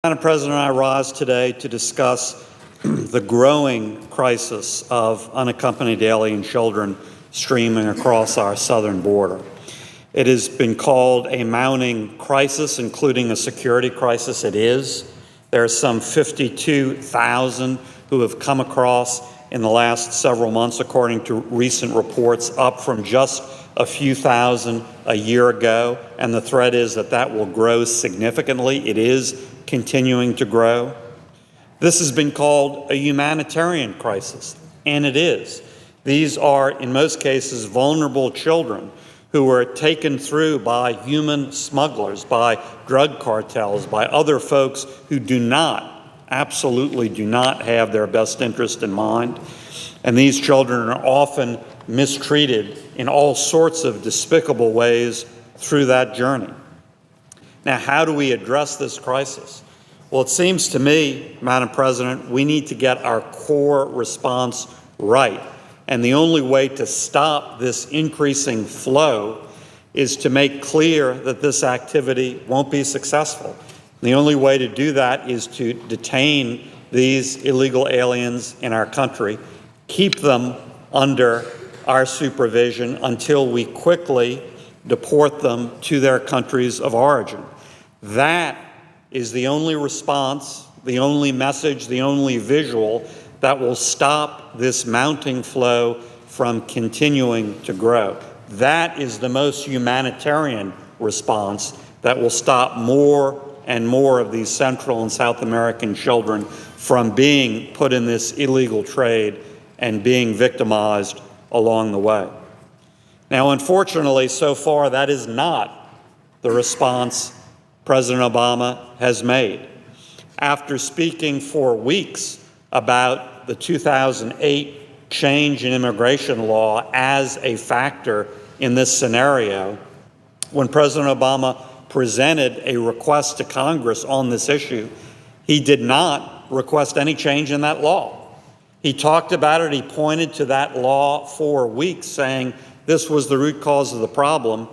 Madam President, I rise today to discuss the growing crisis of unaccompanied alien children streaming across our southern border. It has been called a mounting crisis, including a security crisis. It is. There are some 52,000 who have come across in the last several months, according to recent reports, up from just a few thousand a year ago, and the threat is that that will grow significantly. It is continuing to grow. This has been called a humanitarian crisis, and it is. These are, in most cases, vulnerable children who were taken through by human smugglers, by drug cartels, by other folks who absolutely do not have their best interest in mind. And these children are often mistreated in all sorts of despicable ways through that journey. Now, how do we address this crisis? Well, it seems to me, Madam President, we need to get our core response right. And the only way to stop this increasing flow is to make clear that this activity won't be successful. The only way to do that is to detain these illegal aliens in our country, keep them under our supervision until we quickly deport them to their countries of origin. That is the only response, the only message, the only visual that will stop this mounting flow from continuing to grow. That is the most humanitarian response that will stop more and more of these Central and South American children from being put in this illegal trade and being victimized along the way. Now, unfortunately, so far, that is not the response President Obama has made. After speaking for weeks about the 2008 change in immigration law as a factor in this scenario, when President Obama presented a request to Congress on this issue, he did not request any change in that law. He talked about it, he pointed to that law for weeks, saying this was the root cause of the problem,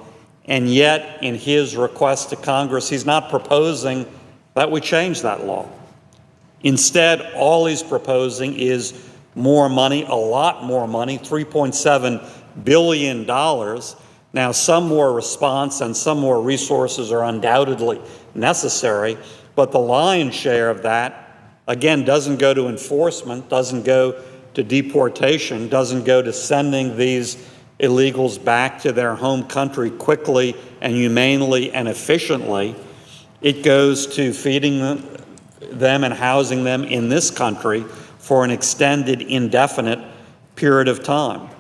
and yet in his request to Congress, he's not proposing that we change that law. Instead, all he's proposing is more money, a lot more money, $3.7 billion. Now, some more response and some more resources are undoubtedly necessary, but the lion's share of that, again, doesn't go to enforcement, doesn't go to deportation, doesn't go to sending these illegals back to their home country quickly and humanely and efficiently. It goes to feeding them and housing them in this country for an extended, indefinite period of time.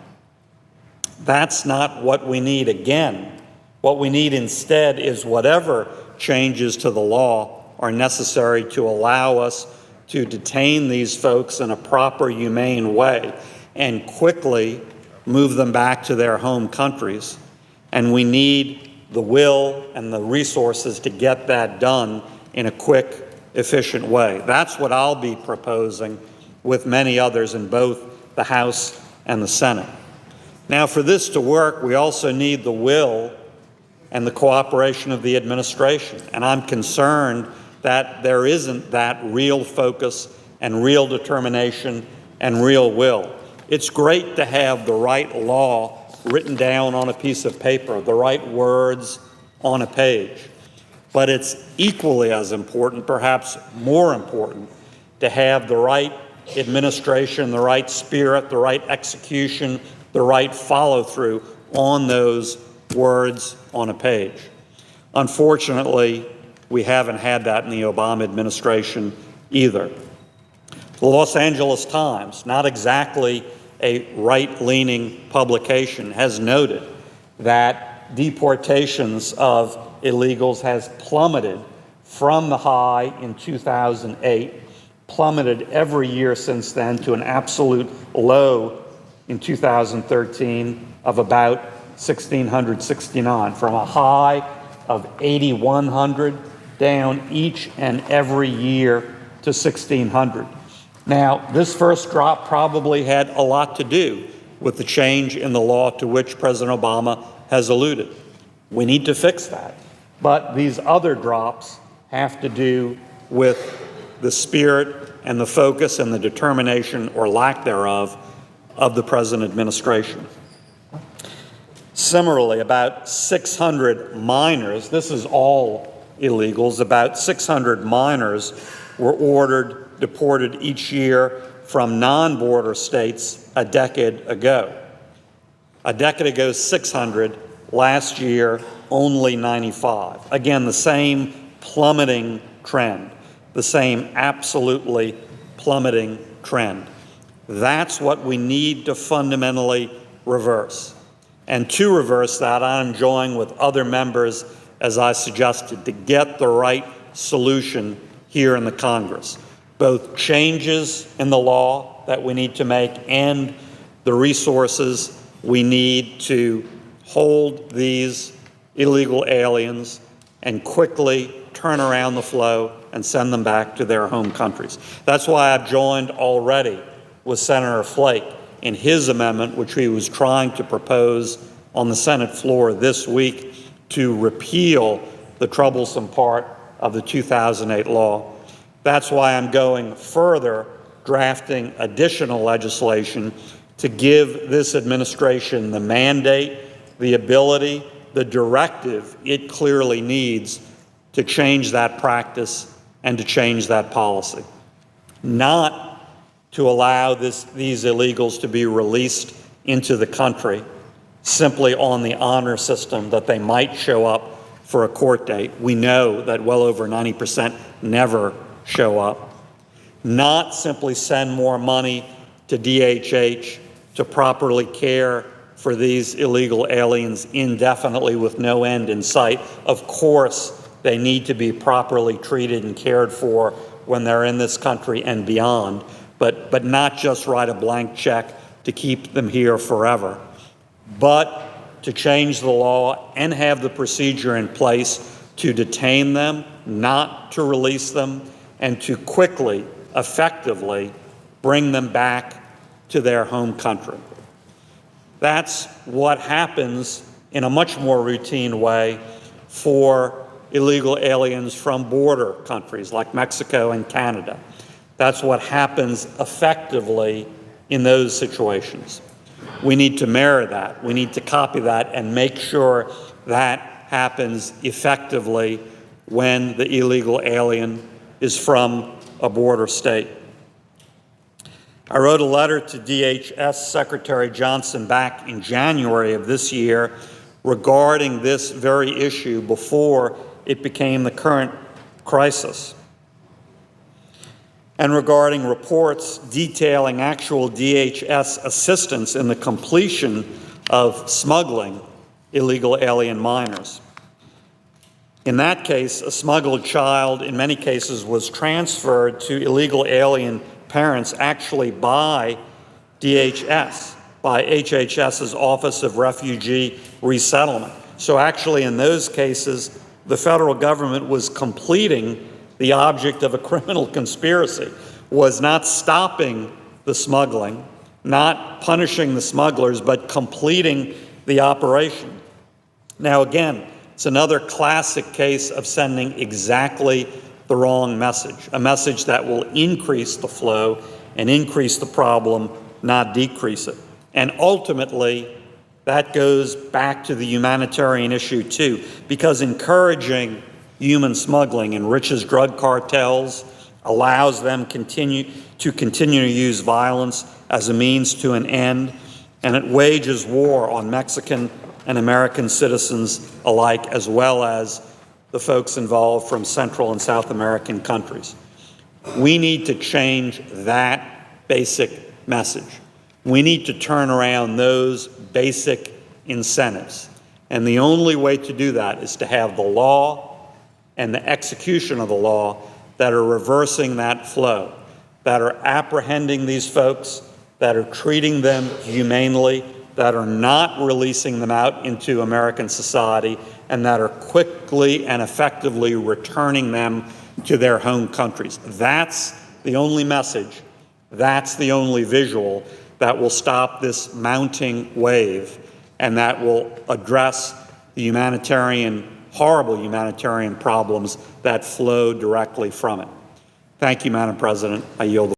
That's not what we need. Again, what we need instead is whatever changes to the law are necessary to allow us to detain these folks in a proper, humane way and quickly move them back to their home countries. And we need the will and the resources to get that done in a quick, efficient way. That's what I'll be proposing with many others in both the House and the Senate. Now, for this to work, we also need the will and the cooperation of the administration. And I'm concerned that there isn't that real focus and real determination and real will. It's great to have the right law written down on a piece of paper, the right words on a page. But it's equally as important, perhaps more important, to have the right administration, the right spirit, the right execution, the right follow-through on those words on a page. Unfortunately, we haven't had that in the Obama administration either. The Los Angeles Times, not exactly a right-leaning publication, has noted that deportations of illegals has plummeted from the high in 2008, plummeted every year since then to an absolute low in 2013 of about 1,669, from a high of 8,100 down each and every year to 1,600. Now, this first drop probably had a lot to do with the change in the law to which President Obama has alluded. We need to fix that. But these other drops have to do with the spirit and the focus and the determination, or lack thereof, of the present administration. Similarly, about 600 minors, this is all illegals, about 600 minors were ordered deported each year from non-border states a decade ago. A decade ago, 600. Last year, only 95. Again, the same plummeting trend, the same absolutely plummeting trend. That's what we need to fundamentally reverse. And to reverse that, I'm joining with other members, as I suggested, to get the right solution here in the Congress. Both changes in the law that we need to make and the resources we need to hold these illegal aliens and quickly turn around the flow and send them back to their home countries. That's why I've joined already with Senator Flake in his amendment, which he was trying to propose on the Senate floor this week to repeal the troublesome part of the 2008 law. That's why I'm going further, drafting additional legislation to give this administration the mandate, the ability, the directive it clearly needs to change that practice and to change that policy. Not to allow these illegals to be released into the country simply on the honor system that they might show up for a court date. We know that well over 90% never show up. Not simply send more money to DHH to properly care for these illegal aliens indefinitely with no end in sight. Of course, they need to be properly treated and cared for when they're in this country and beyond, but not just write a blank check to keep them here forever, but to change the law and have the procedure in place to detain them, not to release them, and to quickly, effectively bring them back to their home country. That's what happens in a much more routine way for illegal aliens from border countries like Mexico and Canada. That's what happens effectively in those situations. We need to mirror that. We need to copy that and make sure that happens effectively when the illegal alien is from a border state. I wrote a letter to DHS Secretary Johnson back in January of this year regarding this very issue before it became the current crisis, and regarding reports detailing actual DHS assistance in the completion of smuggling illegal alien minors. In that case, a smuggled child, in many cases, was transferred to illegal alien parents actually by DHS, by HHS's Office of Refugee Resettlement. So actually in those cases, the federal government was completing the object of a criminal conspiracy, was not stopping the smuggling, not punishing the smugglers, but completing the operation. Now again, it's another classic case of sending exactly the wrong message, a message that will increase the flow and increase the problem, not decrease it. And ultimately, that goes back to the humanitarian issue too, because encouraging human smuggling enriches drug cartels, allows them continue to use violence as a means to an end, and it wages war on Mexican and American citizens alike, as well as the folks involved from Central and South American countries. We need to change that basic message. We need to turn around those basic incentives. And the only way to do that is to have the law and the execution of the law that are reversing that flow, that are apprehending these folks, that are treating them humanely, that are not releasing them out into American society, and that are quickly and effectively returning them to their home countries. That's the only message, that's the only visual that will stop this mounting wave and that will address the horrible humanitarian problems that flow directly from it. Thank you, Madam President. I yield the